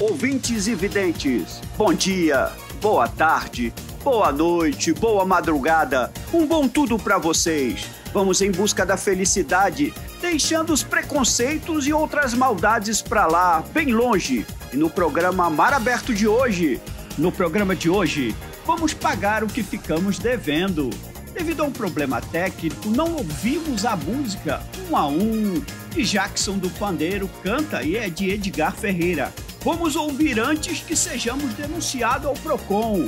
ouvintes e videntes. Bom dia, boa tarde, boa noite, boa madrugada. Um bom tudo para vocês. Vamos em busca da felicidade, deixando os preconceitos e outras maldades para lá, bem longe. E no programa Mar Aberto de hoje, vamos pagar o que ficamos devendo. Devido a um problema técnico, não ouvimos a música Um a Um, que Jackson do Pandeiro canta e é de Edgar Ferreira. Vamos ouvir antes que sejamos denunciados ao Procon.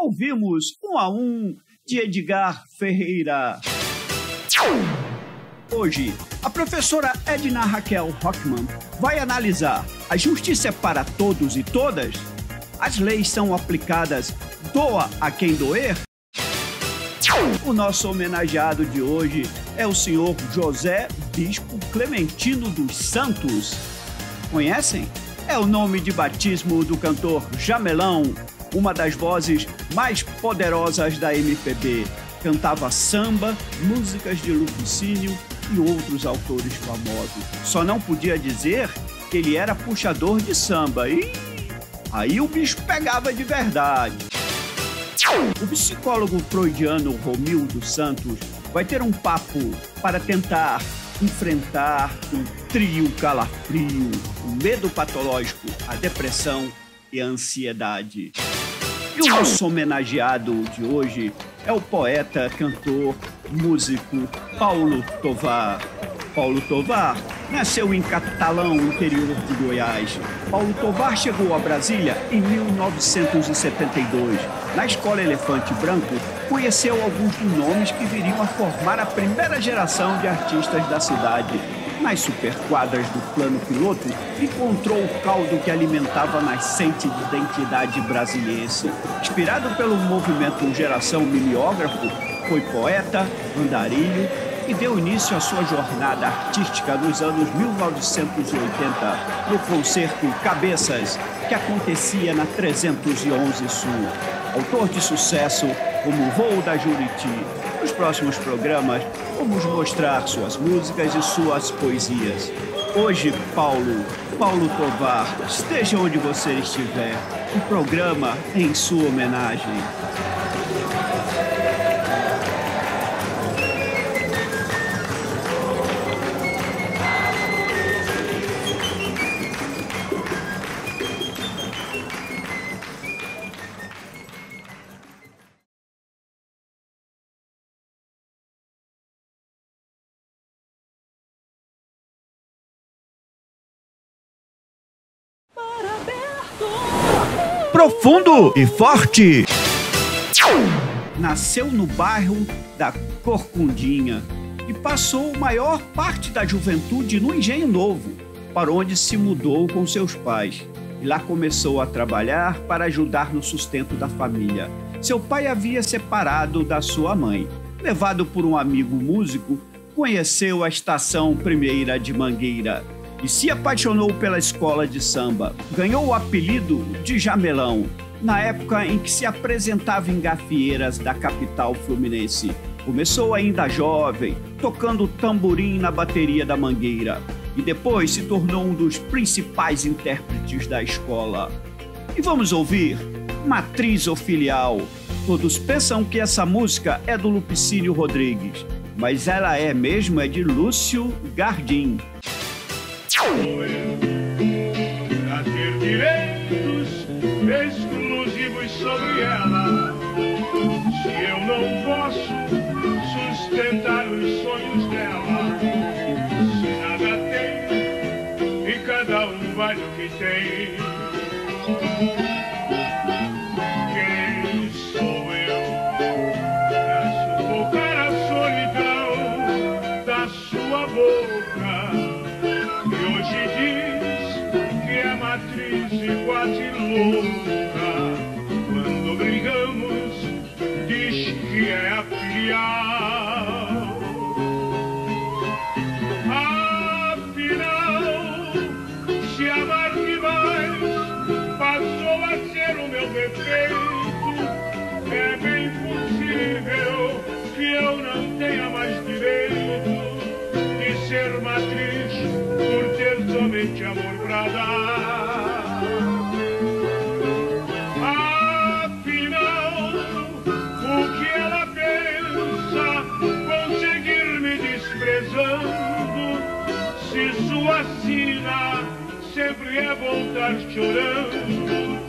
Ouvimos Um a Um, de Edgar Ferreira. Hoje, a professora Edna Raquel Hockman vai analisar: a justiça é para todos e todas? As leis são aplicadas, doa a quem doer? O nosso homenageado de hoje é o senhor José Bispo Clementino dos Santos. Conhecem? É o nome de batismo do cantor Jamelão, uma das vozes mais poderosas da MPB. Cantava samba, músicas de Lupicínio e outros autores famosos. Só não podia dizer que ele era puxador de samba. E aí o bicho pegava de verdade. O psicólogo freudiano Romildo Santos vai ter um papo para tentar enfrentar o trio calafrio, o medo patológico, a depressão e a ansiedade. E o nosso homenageado de hoje é o poeta, cantor, músico Paulo Tovar. Paulo Tovar nasceu em Catalão, interior de Goiás. Paulo Tovar chegou a Brasília em 1972. Na Escola Elefante Branco, conheceu alguns dos nomes que viriam a formar a primeira geração de artistas da cidade. Nas superquadras do plano piloto, encontrou o caldo que alimentava a nascente de identidade brasiliense. Inspirado pelo movimento Geração Mimeógrafo, foi poeta, andarilho e deu início à sua jornada artística nos anos 1980, no concerto Cabeças, que acontecia na 311 Sul. Autor de sucesso como O Voo da Juriti. Nos próximos programas, vamos mostrar suas músicas e suas poesias. Hoje, Paulo, Paulo Tovar, esteja onde você estiver, o programa em sua homenagem. Profundo e forte. Nasceu no bairro da Corcundinha e passou a maior parte da juventude no Engenho Novo, para onde se mudou com seus pais. E lá começou a trabalhar para ajudar no sustento da família. Seu pai havia separado da sua mãe. Levado por um amigo músico, conheceu a Estação Primeira de Mangueira e se apaixonou pela escola de samba. Ganhou o apelido de Jamelão, na época em que se apresentava em gafieiras da capital fluminense. Começou ainda jovem, tocando tamborim na bateria da Mangueira, e depois se tornou um dos principais intérpretes da escola. E vamos ouvir Matriz ou Filial. Todos pensam que essa música é do Lupicínio Rodrigues, mas ela é mesmo de Lúcio Gardim. Pra ter direitos exclusivos sobre ela, se eu não posso sustentar os sonhos dela, se nada tem e cada um vai no que tem, quem sou eu pra sufocar a solidão da sua boca? Hoje diz que é matriz e quase louca. Quando brigamos, diz que é a filial. Afinal, se amar demais passou a ser o meu defeito, é bem possível que eu não tenha mais direito de ser matriz por ter somente amor pra dar. Afinal, o que ela pensa conseguir me desprezando, se sua sina sempre é voltar chorando,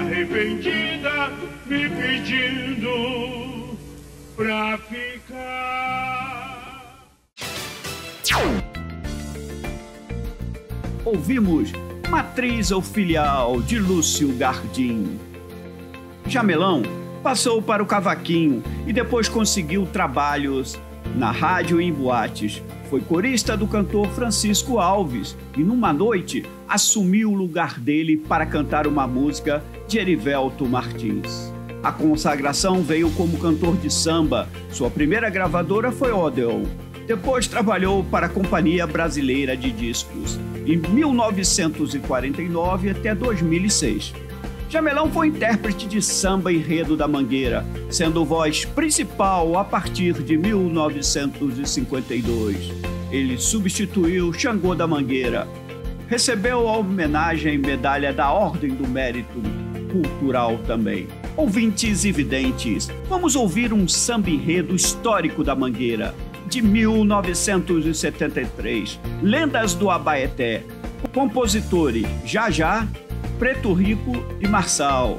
arrependida, me pedindo pra ficar. Ouvimos Matriz ou Filial, de Lúcio Gardim. Jamelão passou para o cavaquinho e depois conseguiu trabalhos na rádio e em boates. Foi corista do cantor Francisco Alves e numa noite assumiu o lugar dele para cantar uma música de Erivelto Martins. A consagração veio como cantor de samba. Sua primeira gravadora foi Odeon. Depois trabalhou para a Companhia Brasileira de Discos, em 1949 até 2006. Jamelão foi intérprete de samba enredo da Mangueira, sendo voz principal a partir de 1952. Ele substituiu Xangô da Mangueira. Recebeu a homenagem e medalha da Ordem do Mérito Cultural também. Ouvintes e videntes, vamos ouvir um samba enredo histórico da Mangueira, de 1973, Lendas do Abaeté. Compositores Jajá, Preto Rico e Marçal.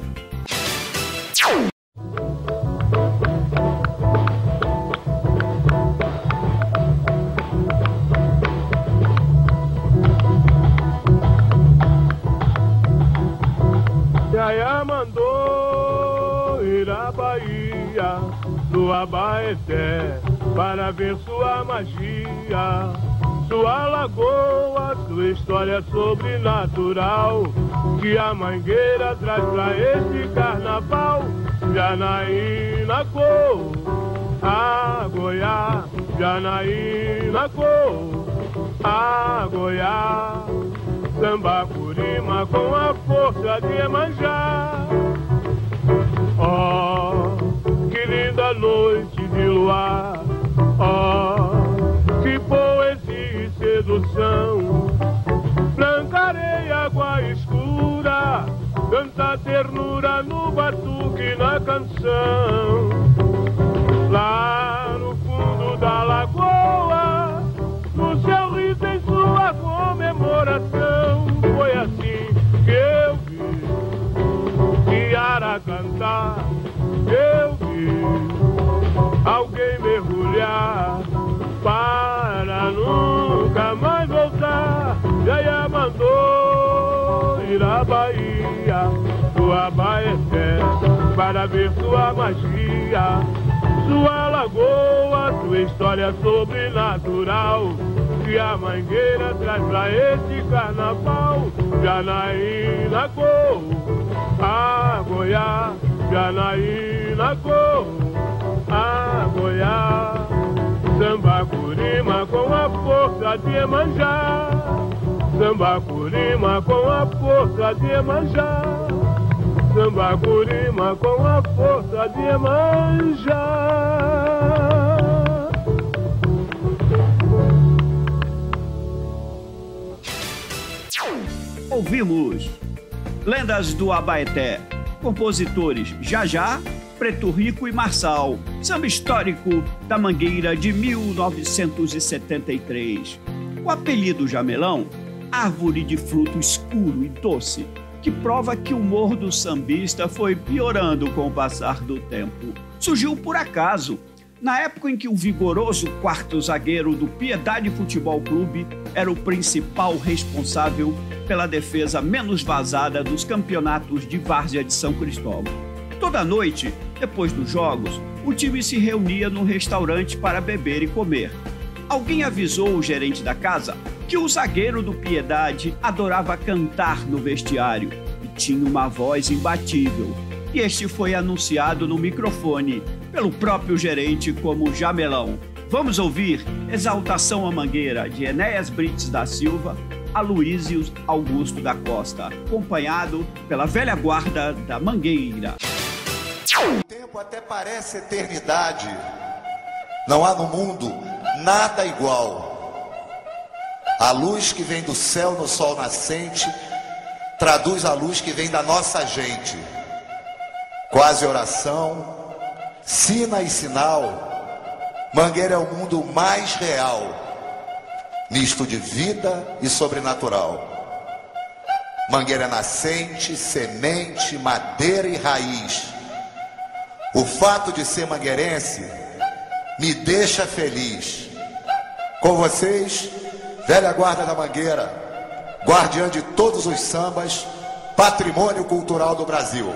Yaya mandou ir à Bahia, do Abaeté, para ver sua magia, sua lagoa, sua história sobrenatural, que a Mangueira traz pra esse carnaval. Janaína cor, a Goiás, Janaína cor, a Goiás, samba curima com a força de Iemanjá. Oh, que linda noite de luar, oh, que poesia e sedução, Branca areia tanta ternura no batuque na canção. Lá no fundo da lagoa, no seu riso em sua comemoração, foi assim que eu vi Tiara cantar, eu vi alguém mergulhar para nunca mais voltar. Jaia mandou ir à Bahia, do Abaeté, para ver sua magia, sua lagoa, sua história sobrenatural, que a Mangueira traz pra esse carnaval. Janaína Go, a Goiás, Janaína Go, a Goiás. Samba Curima com a força de Iemanjá, samba Curima com a força de Iemanjá, samba Curima com a força de Iemanjá. Ouvimos Lendas do Abaeté, compositores Jajá, Preto Rico e Marçal, samba histórico da Mangueira de 1973. O apelido Jamelão, árvore de fruto escuro e doce, que prova que o humor do sambista foi piorando com o passar do tempo. Surgiu por acaso, na época em que o vigoroso quarto zagueiro do Piedade Futebol Clube era o principal responsável pela defesa menos vazada dos campeonatos de várzea de São Cristóvão. Toda noite, depois dos jogos, o time se reunia num restaurante para beber e comer. Alguém avisou o gerente da casa que o zagueiro do Piedade adorava cantar no vestiário e tinha uma voz imbatível. E este foi anunciado no microfone pelo próprio gerente como Jamelão. Vamos ouvir Exaltação à Mangueira, de Enéas Brites da Silva, Aloísio Augusto da Costa, acompanhado pela velha guarda da Mangueira. O tempo até parece eternidade. Não há no mundo nada igual. A luz que vem do céu no sol nascente traduz a luz que vem da nossa gente. Quase oração, sina e sinal, Mangueira é o mundo mais real, misto de vida e sobrenatural. Mangueira é nascente, semente, madeira e raiz. O fato de ser mangueirense me deixa feliz. Com vocês, velha guarda da Mangueira, guardiã de todos os sambas, patrimônio cultural do Brasil.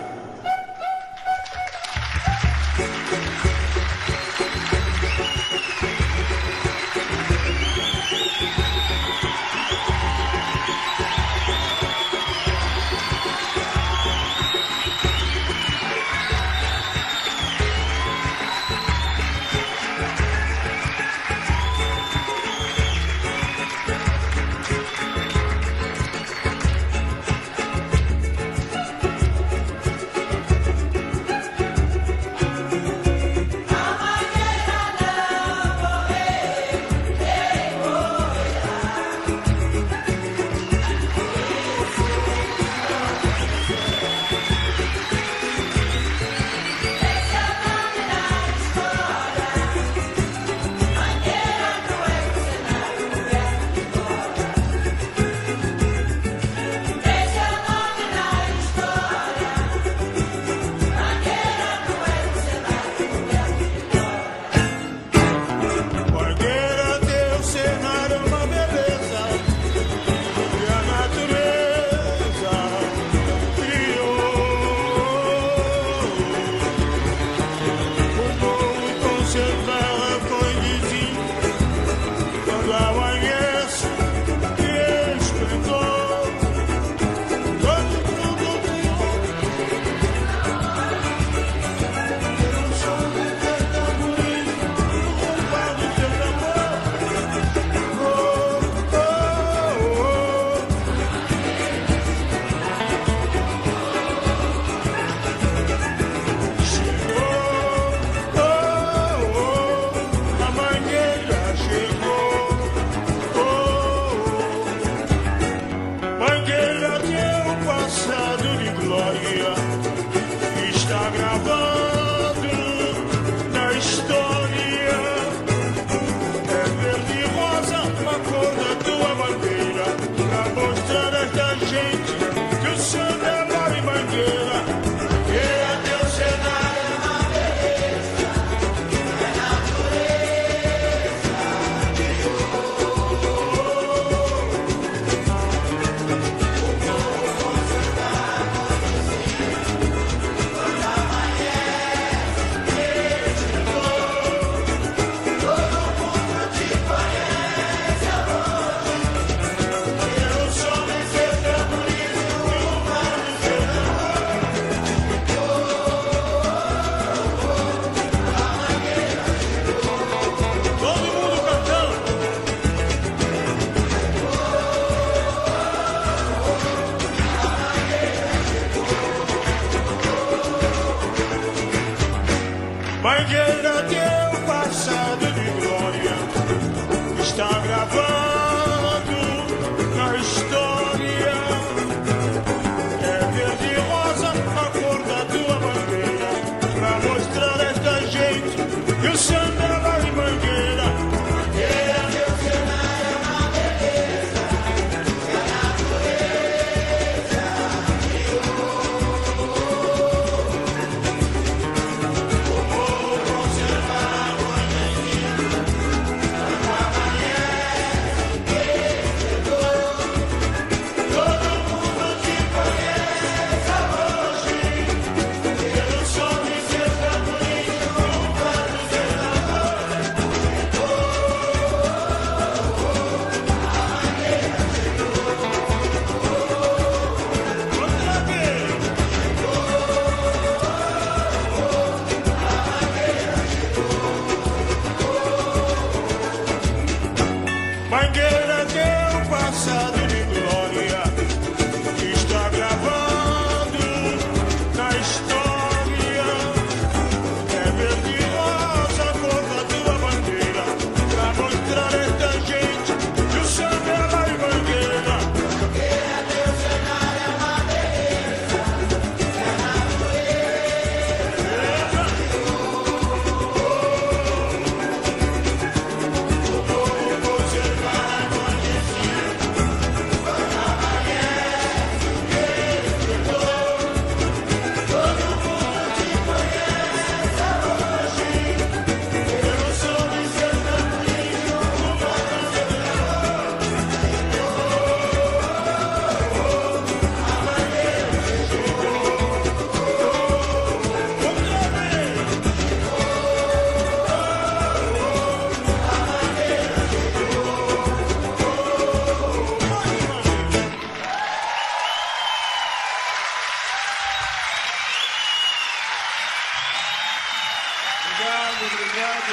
Mangueira teu passado de glória está gravado na história. É verde e rosa a cor da tua bandeira, pra mostrar a esta gente que o samba vai Mangueira. Mangueira, meu cenário é uma beleza, e a natureza vou conservar o anjinho, quando amanhece vencedor. Todo mundo te conheça hoje, pelo som de seu tamborim, culpado senador. Outra vez. Mangueira teu passado de glória está gravado na história. É verde e rosa a cor da tua bandeira, pra mostrar a esta gente que o samba vai Mangueira. Mangueira teu cenário é uma beleza, e a natureza vou conservar a condição. Quando amanhece vencedor, todo mundo te conheça hoje, pelo som de seu tamborim, culpado senador. Outra vez. Obrigado.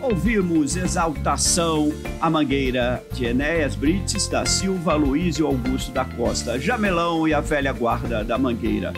Ouvimos Exaltação à Mangueira, de Enéas Brites da Silva, Luísio Augusto da Costa, Jamelão e a velha guarda da Mangueira.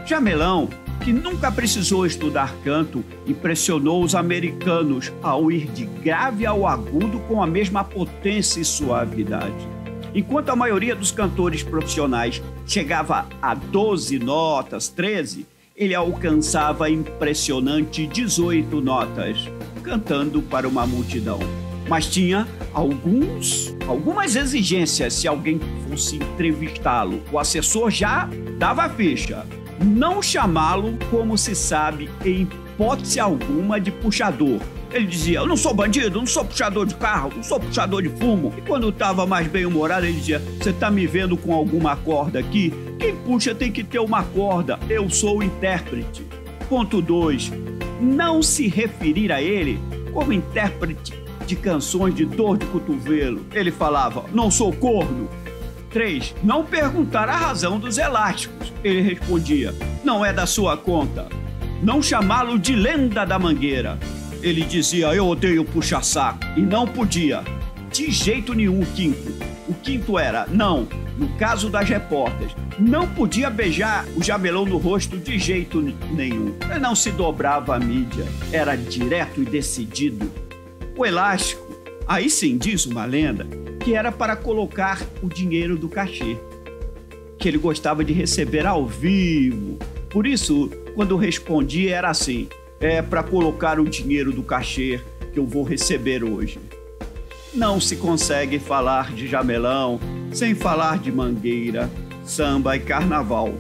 Jamelão, que nunca precisou estudar canto, impressionou os americanos ao ir de grave ao agudo com a mesma potência e suavidade. Enquanto a maioria dos cantores profissionais chegava a 12 notas, 13, ele alcançava a impressionante 18 notas, cantando para uma multidão. Mas tinha algumas exigências se alguém fosse entrevistá-lo. O assessor já dava a ficha. Não chamá-lo, como se sabe, em hipótese alguma, de puxador. Ele dizia: eu não sou bandido, não sou puxador de carro, não sou puxador de fumo. E quando estava mais bem-humorado, ele dizia: você está me vendo com alguma corda aqui? Quem puxa tem que ter uma corda, eu sou o intérprete. Ponto 2. Não se referir a ele como intérprete de canções de dor de cotovelo. Ele falava: não sou corno. 3. Não perguntar a razão dos elásticos. Ele respondia: não é da sua conta. Não chamá-lo de lenda da Mangueira. Ele dizia: eu odeio puxa-saco. E não podia, de jeito nenhum, o quinto. O quinto era: não, no caso das repórteres, não podia beijar o Jamelão no rosto de jeito nenhum. Ele não se dobrava à mídia, era direto e decidido. O elástico, aí sim diz uma lenda, que era para colocar o dinheiro do cachê, que ele gostava de receber ao vivo. Por isso, quando respondia era assim: é para colocar o dinheiro do cachê que eu vou receber hoje. Não se consegue falar de Jamelão sem falar de Mangueira, samba e carnaval.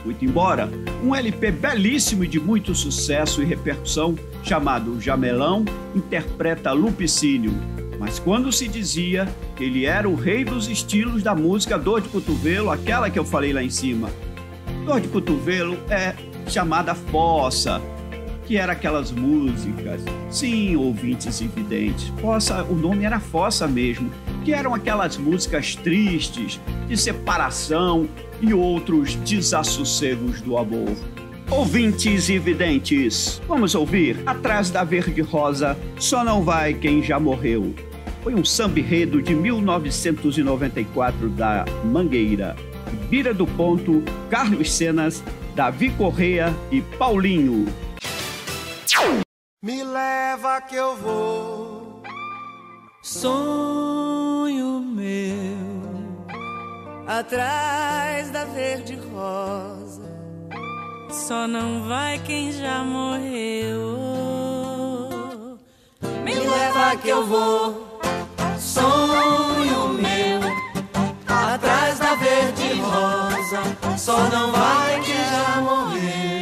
Muito embora, um LP belíssimo e de muito sucesso e repercussão, chamado Jamelão interpreta Lupicínio, mas quando se dizia que ele era o rei dos estilos da música dor de cotovelo, aquela que eu falei lá em cima. Dor de cotovelo é chamada fossa, que era aquelas músicas, sim, ouvintes e videntes, fossa, o nome era fossa mesmo, que eram aquelas músicas tristes, de separação e outros desassossegos do amor. Ouvintes e videntes, vamos ouvir Atrás da Verde Rosa, Só Não Vai Quem Já Morreu. Foi um samba-enredo de 1994 da Mangueira. Bira do Ponto, Carlos Cenas Davi Correia e Paulinho. Me leva que eu vou, sonho meu, atrás da verde rosa, só não vai quem já morreu. Me leva que eu vou, sonho meu, atrás da verde rosa, só não vai quem já morreu.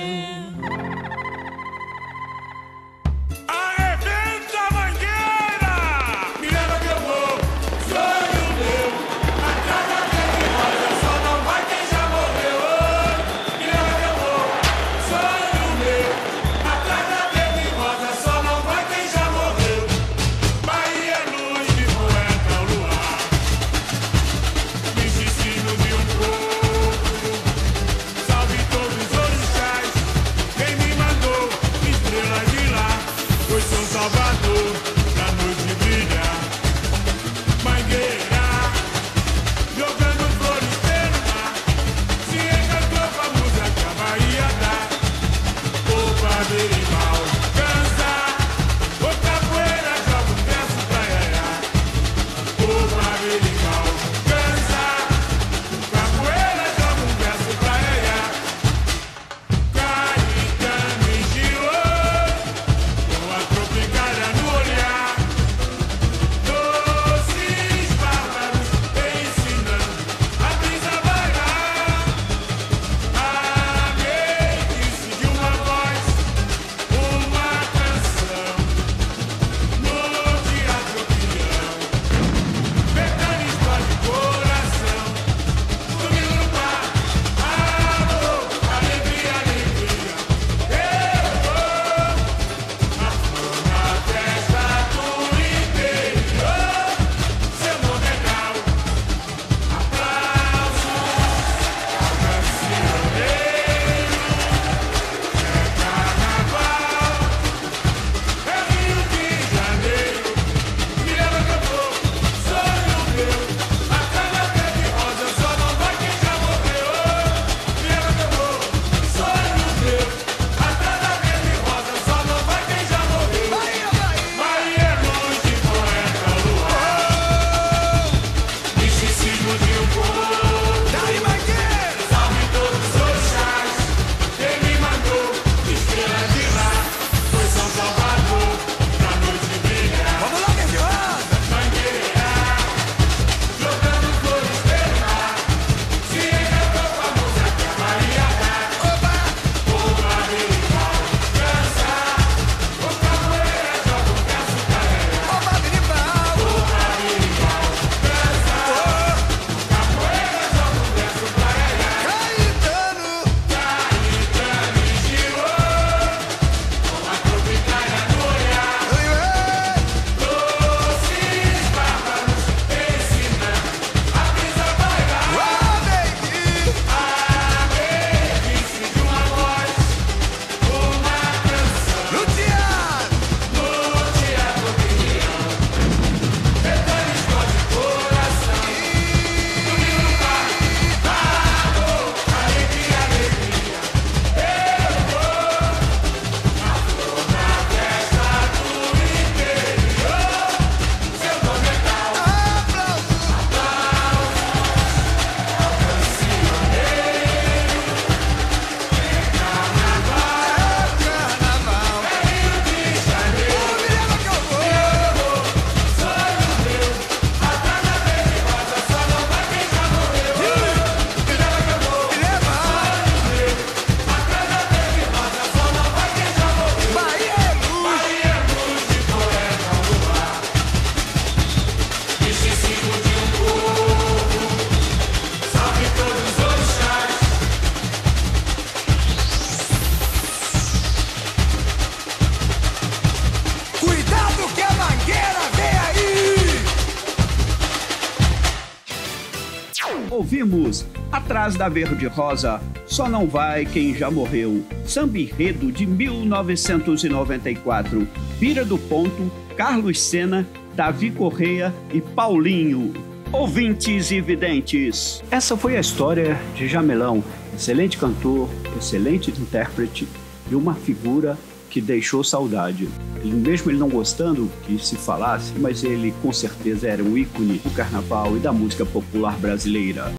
Ouvimos Atrás da Verde Rosa, Só Não Vai Quem Já Morreu, samba enredo de 1994, Bira do Ponto, Carlos Sena, Davi Correia e Paulinho. ouvintes e videntes. Essa foi a história de Jamelão, excelente cantor, excelente intérprete e uma figura que deixou saudade. Mesmo ele não gostando que se falasse, mas ele com certeza era um ícone do carnaval e da música popular brasileira.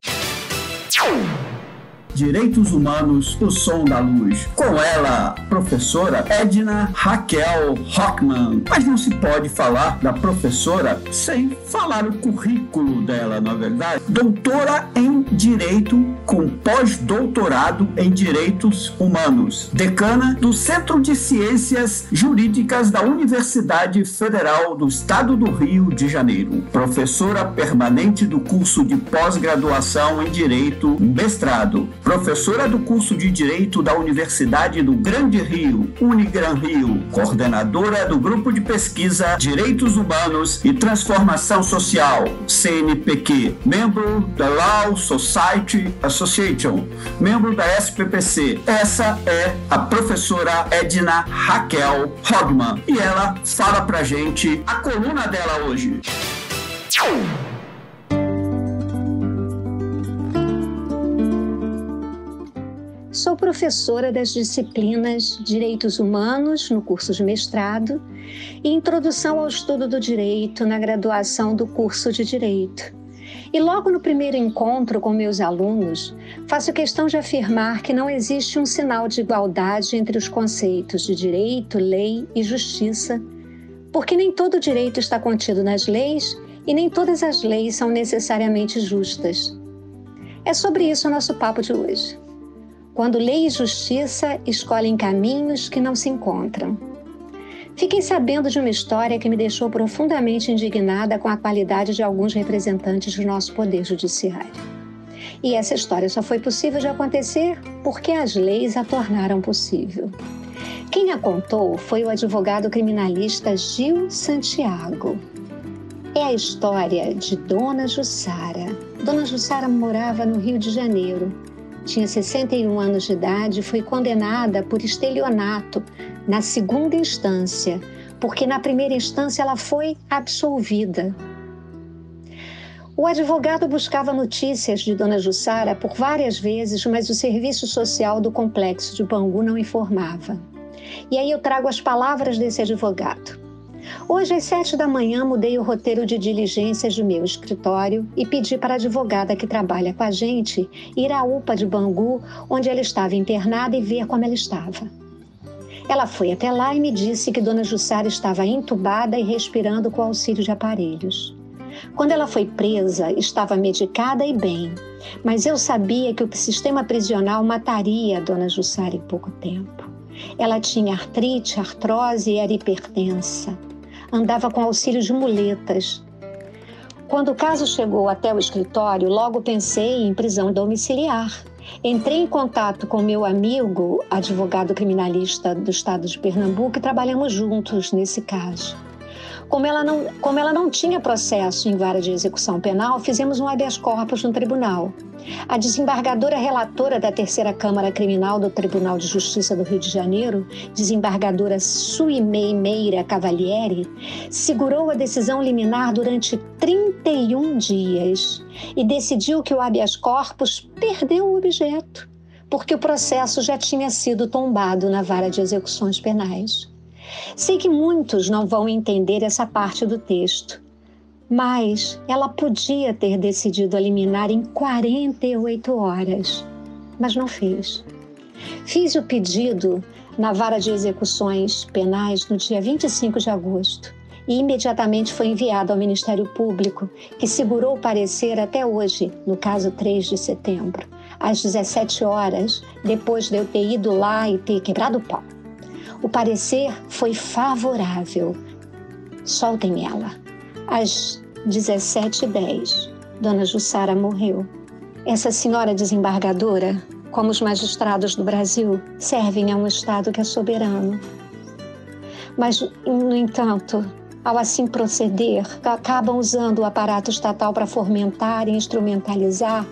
Direitos Humanos, o Som da Luz. Com ela, professora Edna Raquel Hockman. Mas não se pode falar da professora sem falar o currículo dela, não é verdade? Doutora em Direito com pós-doutorado em Direitos Humanos. Decana do Centro de Ciências Jurídicas da Universidade Federal do Estado do Rio de Janeiro. Professora permanente do curso de pós-graduação em Direito, mestrado. Professora do curso de Direito da Universidade do Grande Rio, Unigran Rio, coordenadora do Grupo de Pesquisa Direitos Humanos e Transformação Social, CNPq, membro da Law Society Association, membro da SPPC. Essa é a professora Edna Raquel Hockman e ela fala pra gente a coluna dela hoje. Sou professora das disciplinas Direitos Humanos, no curso de mestrado, e Introdução ao Estudo do Direito, na graduação do curso de Direito. E logo no primeiro encontro com meus alunos, faço questão de afirmar que não existe um sinal de igualdade entre os conceitos de direito, lei e justiça, porque nem todo direito está contido nas leis e nem todas as leis são necessariamente justas. É sobre isso o nosso papo de hoje. Quando lei e justiça escolhem caminhos que não se encontram. Fiquei sabendo de uma história que me deixou profundamente indignada com a qualidade de alguns representantes do nosso poder judiciário. E essa história só foi possível de acontecer porque as leis a tornaram possível. Quem a contou foi o advogado criminalista Gil Santiago. É a história de Dona Jussara. Dona Jussara morava no Rio de Janeiro. Tinha 61 anos de idade e foi condenada por estelionato na segunda instância, porque na primeira instância ela foi absolvida. O advogado buscava notícias de Dona Jussara por várias vezes, mas o serviço social do complexo de Bangu não informava. E aí eu trago as palavras desse advogado. Hoje, às 7 da manhã, mudei o roteiro de diligências do meu escritório e pedi para a advogada que trabalha com a gente ir à UPA de Bangu, onde ela estava internada, e ver como ela estava. Ela foi até lá e me disse que Dona Jussara estava entubada e respirando com auxílio de aparelhos. Quando ela foi presa, estava medicada e bem, mas eu sabia que o sistema prisional mataria a Dona Jussara em pouco tempo. Ela tinha artrite, artrose e era hipertensa. Andava com auxílio de muletas. Quando o caso chegou até o escritório, logo pensei em prisão domiciliar. Entrei em contato com meu amigo, advogado criminalista do estado de Pernambuco, e trabalhamos juntos nesse caso. Como ela não tinha processo em vara de execução penal, fizemos um habeas corpus no tribunal. A desembargadora relatora da Terceira Câmara Criminal do Tribunal de Justiça do Rio de Janeiro, desembargadora Suimei Meira Cavalieri, segurou a decisão liminar durante 31 dias e decidiu que o habeas corpus perdeu o objeto, porque o processo já tinha sido tombado na vara de execuções penais. Sei que muitos não vão entender essa parte do texto, mas ela podia ter decidido eliminar em 48 horas, mas não fez. Fiz o pedido na vara de execuções penais no dia 25 de agosto e imediatamente foi enviado ao Ministério Público, que segurou o parecer até hoje, no caso 3 de setembro, às 17 horas, depois de eu ter ido lá e ter quebrado o pau. O parecer foi favorável. Soltem ela. Às 17h10, Dona Jussara morreu. Essa senhora desembargadora, como os magistrados do Brasil, servem a um Estado que é soberano. Mas, no entanto, ao assim proceder, acabam usando o aparato estatal para fomentar e instrumentalizar,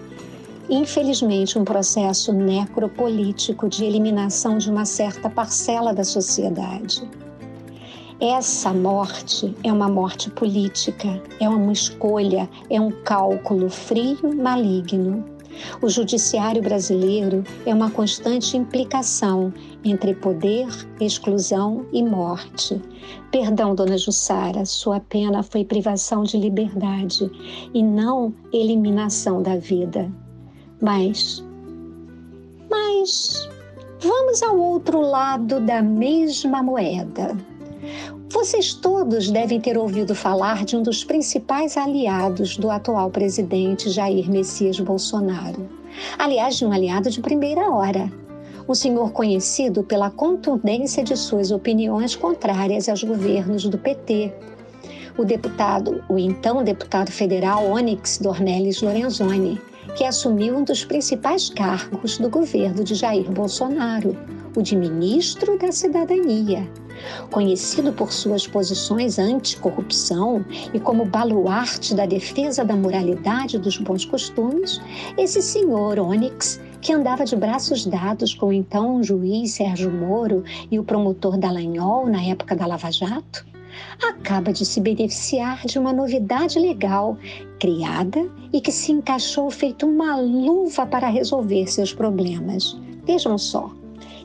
infelizmente, um processo necropolítico de eliminação de uma certa parcela da sociedade. Essa morte é uma morte política, é uma escolha, é um cálculo frio, maligno. O judiciário brasileiro é uma constante implicação entre poder, exclusão e morte. Perdão, dona Jussara, sua pena foi privação de liberdade e não eliminação da vida. Mas vamos ao outro lado da mesma moeda. Vocês todos devem ter ouvido falar de um dos principais aliados do atual presidente Jair Messias Bolsonaro. Aliás, de um aliado de primeira hora. Um senhor conhecido pela contundência de suas opiniões contrárias aos governos do PT. O então deputado federal Onyx Dornelles Lorenzoni, que assumiu um dos principais cargos do governo de Jair Bolsonaro, o de ministro da Cidadania. Conhecido por suas posições anticorrupção e como baluarte da defesa da moralidade e dos bons costumes, esse senhor Onyx, que andava de braços dados com o então juiz Sérgio Moro e o promotor Dallagnol na época da Lava Jato, acaba de se beneficiar de uma novidade legal criada e que se encaixou feito uma luva para resolver seus problemas. Vejam só.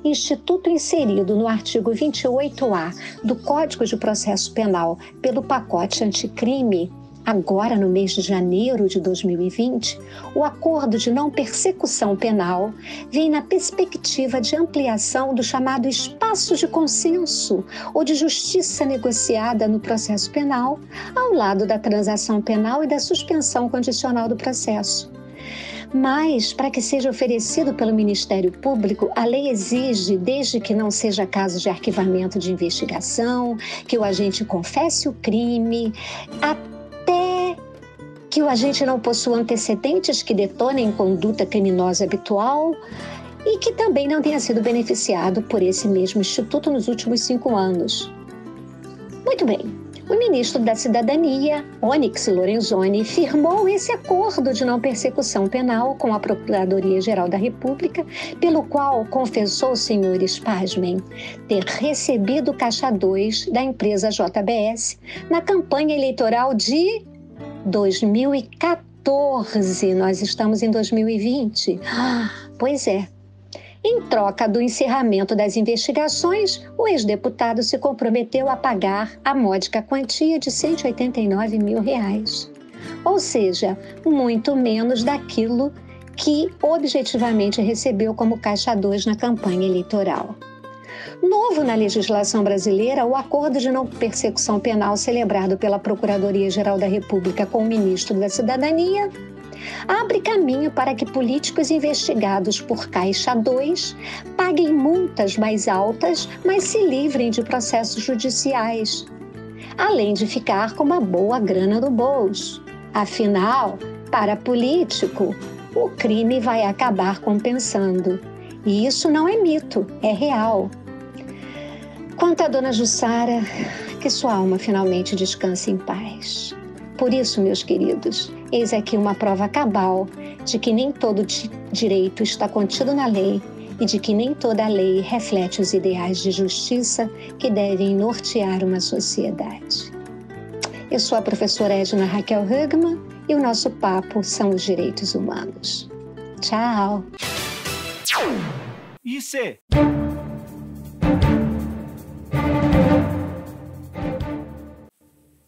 Instituto inserido no artigo 28A do Código de Processo Penal pelo pacote anticrime, agora no mês de janeiro de 2020, o acordo de não persecução penal vem na perspectiva de ampliação do chamado espaço de consenso ou de justiça negociada no processo penal, ao lado da transação penal e da suspensão condicional do processo. Mas, para que seja oferecido pelo Ministério Público, a lei exige, desde que não seja caso de arquivamento de investigação, que o agente confesse o crime, até que o agente não possua antecedentes que detonem conduta criminosa habitual e que também não tenha sido beneficiado por esse mesmo instituto nos últimos 5 anos. Muito bem. O ministro da Cidadania, Onyx Lorenzoni, firmou esse acordo de não persecução penal com a Procuradoria-Geral da República, pelo qual confessou, senhores, pasmem, ter recebido caixa 2 da empresa JBS na campanha eleitoral de 2014. Nós estamos em 2020. Pois é. Em troca do encerramento das investigações, o ex-deputado se comprometeu a pagar a módica quantia de R$189 mil. Ou seja, muito menos daquilo que objetivamente recebeu como caixa 2 na campanha eleitoral. Novo na legislação brasileira, o acordo de não persecução penal celebrado pela Procuradoria-Geral da República com o ministro da Cidadania abre caminho para que políticos investigados por Caixa 2 paguem multas mais altas, mas se livrem de processos judiciais, além de ficar com uma boa grana no bolso. Afinal, para político, o crime vai acabar compensando. E isso não é mito, é real. Quanto à dona Jussara, que sua alma finalmente descanse em paz. Por isso, meus queridos, eis aqui uma prova cabal de que nem todo direito está contido na lei e de que nem toda lei reflete os ideais de justiça que devem nortear uma sociedade. Eu sou a professora Edna Raquel Hugman e o nosso papo são os direitos humanos. Tchau! IC!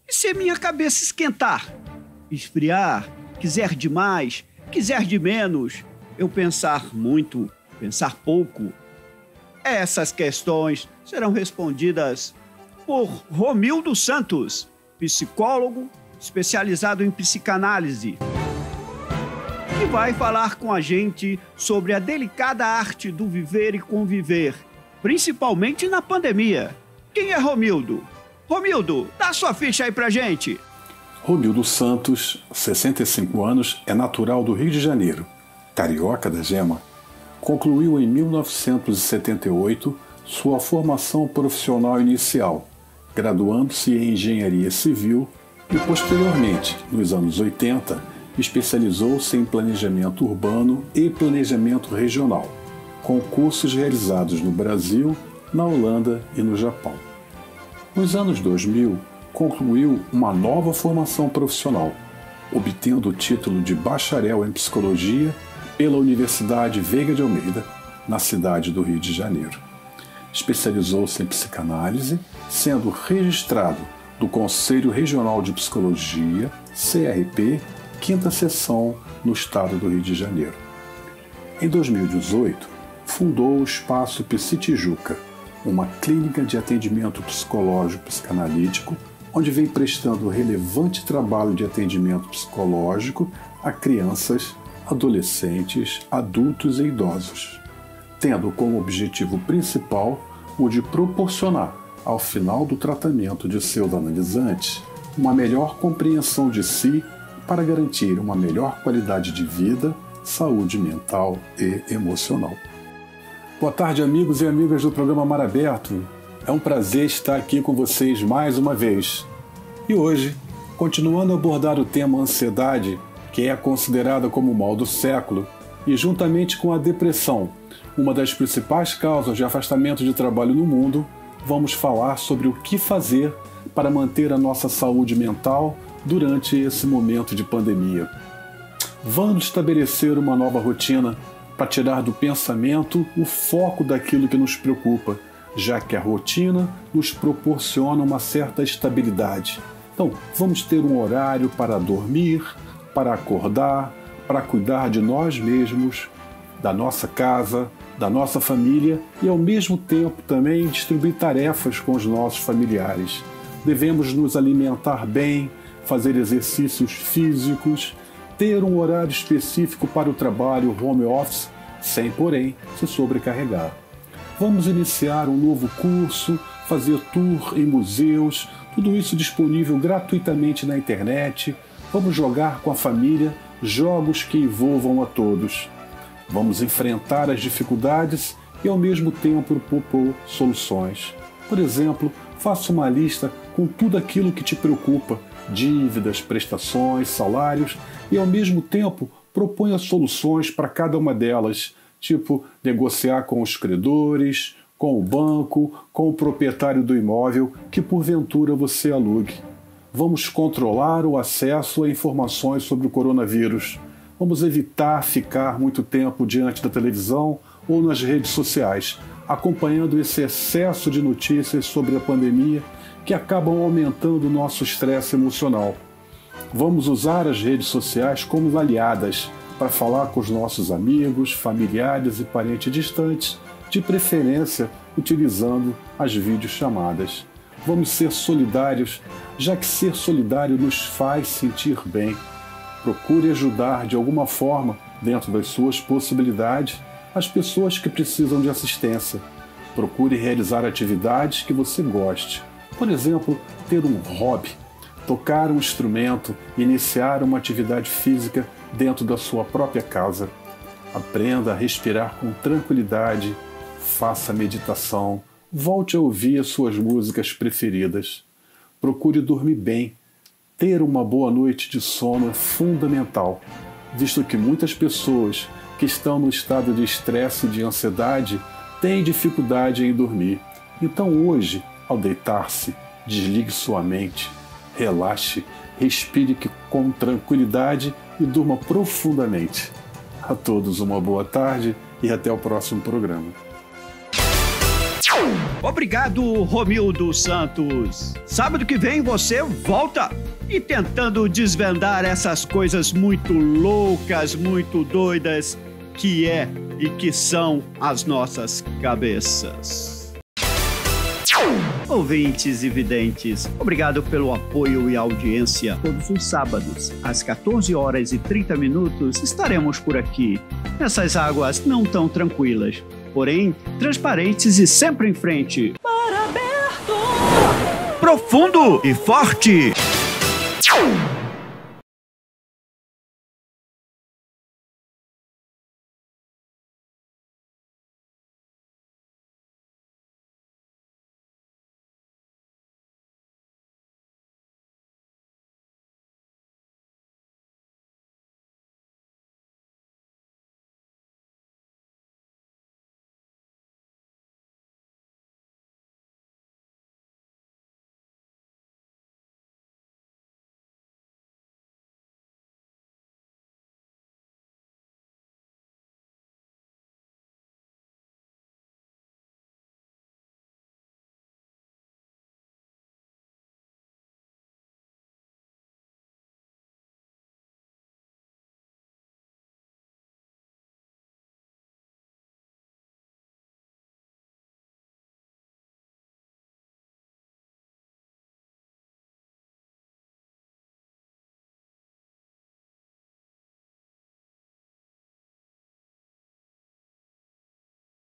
E se minha cabeça esquentar, esfriar, quiser de mais, quiser de menos, eu pensar muito, pensar pouco? Essas questões serão respondidas por Romildo Santos, psicólogo especializado em psicanálise, que vai falar com a gente sobre a delicada arte do viver e conviver, principalmente na pandemia. Quem é Romildo? Romildo, dá sua ficha aí pra gente. Romildo Santos, 65 anos, é natural do Rio de Janeiro, carioca da gema. Concluiu em 1978 sua formação profissional inicial, graduando-se em Engenharia Civil e, posteriormente, nos anos 80, especializou-se em Planejamento Urbano e Planejamento Regional, com cursos realizados no Brasil, na Holanda e no Japão. Nos anos 2000, concluiu uma nova formação profissional, obtendo o título de bacharel em psicologia pela Universidade Veiga de Almeida, na cidade do Rio de Janeiro. Especializou-se em psicanálise, sendo registrado do Conselho Regional de Psicologia, CRP, 5ª seção, no estado do Rio de Janeiro. Em 2018, fundou o Espaço Psitijuca, uma clínica de atendimento psicológico psicanalítico, onde vem prestando relevante trabalho de atendimento psicológico a crianças, adolescentes, adultos e idosos, tendo como objetivo principal o de proporcionar, ao final do tratamento de seus analisantes, uma melhor compreensão de si para garantir uma melhor qualidade de vida, saúde mental e emocional. Boa tarde, amigos e amigas do programa Mar Aberto. É um prazer estar aqui com vocês mais uma vez. E hoje, continuando a abordar o tema ansiedade, que é considerada como o mal do século, e juntamente com a depressão, uma das principais causas de afastamento de trabalho no mundo, vamos falar sobre o que fazer para manter a nossa saúde mental durante esse momento de pandemia. Vamos estabelecer uma nova rotina para tirar do pensamento o foco daquilo que nos preocupa, já que a rotina nos proporciona uma certa estabilidade. Então, vamos ter um horário para dormir, para acordar, para cuidar de nós mesmos, da nossa casa, da nossa família e, ao mesmo tempo, também distribuir tarefas com os nossos familiares. Devemos nos alimentar bem, fazer exercícios físicos, ter um horário específico para o trabalho home office, sem, porém, se sobrecarregar. Vamos iniciar um novo curso, fazer tour em museus, tudo isso disponível gratuitamente na internet. Vamos jogar com a família jogos que envolvam a todos. Vamos enfrentar as dificuldades e, ao mesmo tempo, propor soluções. Por exemplo, faça uma lista com tudo aquilo que te preocupa, dívidas, prestações, salários, e ao mesmo tempo proponha soluções para cada uma delas, tipo negociar com os credores, com o banco, com o proprietário do imóvel que porventura você alugue. Vamos controlar o acesso a informações sobre o coronavírus. Vamos evitar ficar muito tempo diante da televisão ou nas redes sociais, acompanhando esse excesso de notícias sobre a pandemia que acabam aumentando o nosso estresse emocional. Vamos usar as redes sociais como aliadas para falar com os nossos amigos, familiares e parentes distantes, de preferência utilizando as videochamadas. Vamos ser solidários, já que ser solidário nos faz sentir bem. Procure ajudar de alguma forma, dentro das suas possibilidades, as pessoas que precisam de assistência. Procure realizar atividades que você goste. Por exemplo, ter um hobby, tocar um instrumento, iniciar uma atividade física dentro da sua própria casa. Aprenda a respirar com tranquilidade, faça meditação, volte a ouvir as suas músicas preferidas. Procure dormir bem. Ter uma boa noite de sono é fundamental, visto que muitas pessoas que estão no estado de estresse e de ansiedade têm dificuldade em dormir. Então hoje, ao deitar-se, desligue sua mente, relaxe, respire com tranquilidade e durma profundamente. A todos uma boa tarde e até o próximo programa. Obrigado, Romildo Santos. Sábado que vem você volta e tentando desvendar essas coisas muito loucas, muito doidas que é e que são as nossas cabeças. Ouvintes e videntes, obrigado pelo apoio e audiência. Todos os sábados, às 14h30, estaremos por aqui, nessas águas não tão tranquilas, porém transparentes e sempre em frente. Mar Aberto! Profundo e forte!